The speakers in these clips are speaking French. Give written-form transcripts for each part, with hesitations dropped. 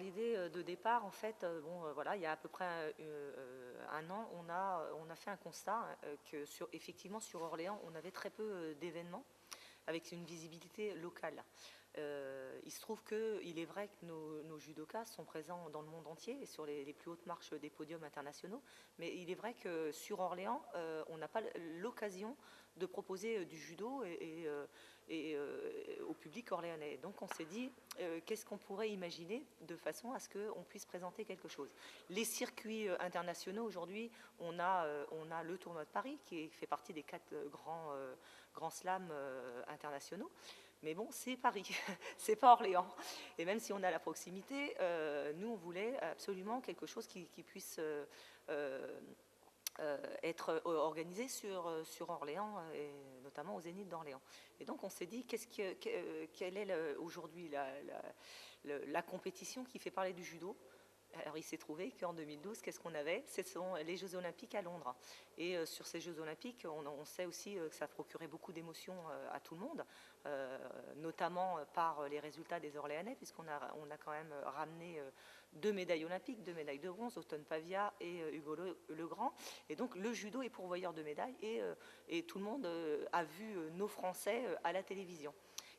l'idée de départ, en fait, voilà, il y a à peu près un an, on a fait un constat que effectivement sur Orléans, on avait très peu d'événements avec une visibilité locale. Il se trouve qu'il est vrai que nos judokas sont présents dans le monde entier et sur les plus hautes marches des podiums internationaux, mais il est vrai que sur Orléans, on n'a pas l'occasion de proposer du judo au public orléanais. Donc on s'est dit, qu'est-ce qu'on pourrait imaginer de façon à ce qu'on puisse présenter quelque chose. Les circuits internationaux, aujourd'hui, on a le tournoi de Paris qui fait partie des 4 grands slams internationaux. Mais bon, c'est Paris, c'est pas Orléans. Et même si on a la proximité, nous, on voulait absolument quelque chose qui puisse être organisé sur Orléans, et notamment au Zénith d'Orléans. Et donc, on s'est dit, quelle est aujourd'hui la compétition qui fait parler du judo? Alors il s'est trouvé qu'en 2012, qu'est-ce qu'on avait? Ce sont les Jeux Olympiques à Londres. Et sur ces Jeux Olympiques, on sait aussi que ça procurait beaucoup d'émotions à tout le monde, notamment par les résultats des Orléanais, puisqu'on a quand même ramené 2 médailles olympiques, 2 médailles de bronze, Othon Pavia et Hugo Legrand. Et donc le judo est pourvoyeur de médailles et tout le monde a vu nos Français à la télévision.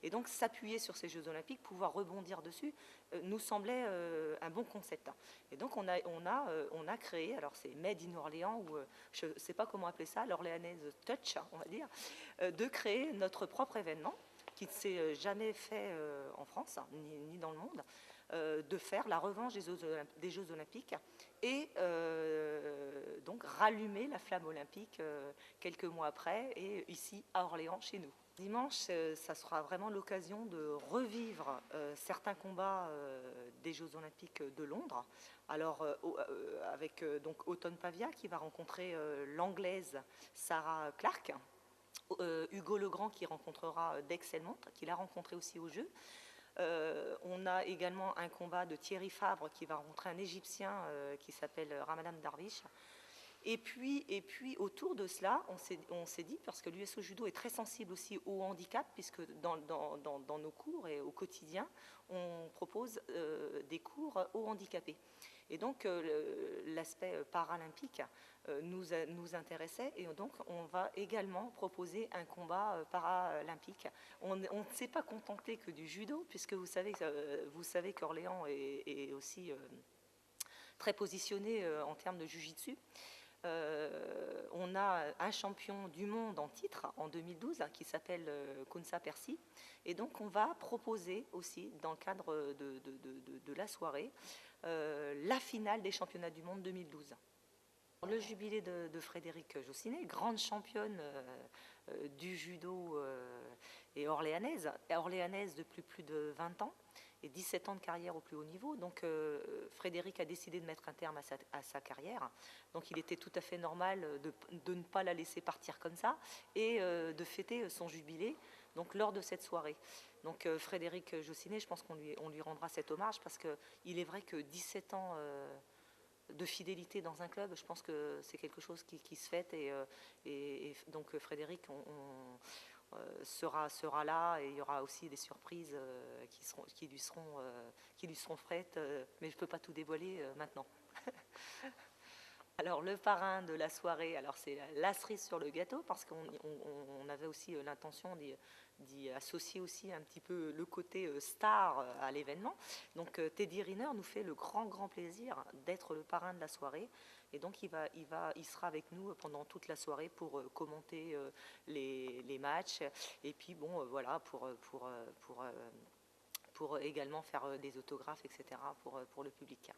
Et donc s'appuyer sur ces Jeux Olympiques, pouvoir rebondir dessus, nous semblait un bon concept. Et donc on a créé, alors c'est Made in Orléans, ou je ne sais pas comment appeler ça, l'Orléanaise Touch, on va dire, de créer notre propre événement, qui ne s'est jamais fait en France, ni dans le monde, de faire la revanche des Jeux Olympiques et donc rallumer la flamme olympique quelques mois après, et ici à Orléans, chez nous. Dimanche, ça sera vraiment l'occasion de revivre certains combats des Jeux Olympiques de Londres. Alors, avec donc Othon Pavia qui va rencontrer l'Anglaise Sarah Clark, Hugo Legrand qui rencontrera Dex Elmont, qu'il a rencontré aussi aux Jeux. On a également un combat de Thierry Fabre qui va rencontrer un Égyptien qui s'appelle Ramadan Darwish. Et puis autour de cela, on s'est dit, parce que l'USO Judo est très sensible aussi au handicap, puisque dans nos cours et au quotidien, on propose des cours aux handicapés. Et donc l'aspect paralympique nous intéressait, et donc on va également proposer un combat paralympique. On ne s'est pas contenté que du judo, puisque vous savez qu'Orléans est aussi très positionné en termes de jiu-jitsu. On a un champion du monde en titre en 2012 qui s'appelle Kounsa Percy, et donc on va proposer aussi dans le cadre de la soirée la finale des championnats du monde 2012. Le jubilé de Frédéric Jossinet, grande championne du judo et orléanaise depuis plus de 20 ans et 17 ans de carrière au plus haut niveau. Donc Frédéric a décidé de mettre un terme à sa carrière. Donc il était tout à fait normal de ne pas la laisser partir comme ça et de fêter son jubilé donc lors de cette soirée. Donc Frédéric Jossinet, je pense qu'on lui rendra cet hommage, parce qu'il est vrai que 17 ans de fidélité dans un club, je pense que c'est quelque chose qui se fête, et donc Frédéric sera là, et il y aura aussi des surprises qui lui seront faites, mais je ne peux pas tout dévoiler maintenant. Alors le parrain de la soirée, alors c'est la cerise sur le gâteau, parce qu'on avait aussi l'intention d'y associer aussi un petit peu le côté star à l'événement. Donc Teddy Riner nous fait le grand plaisir d'être le parrain de la soirée, et donc il sera avec nous pendant toute la soirée pour commenter les matchs, et puis bon voilà, pour également faire des autographes, etc. pour le public.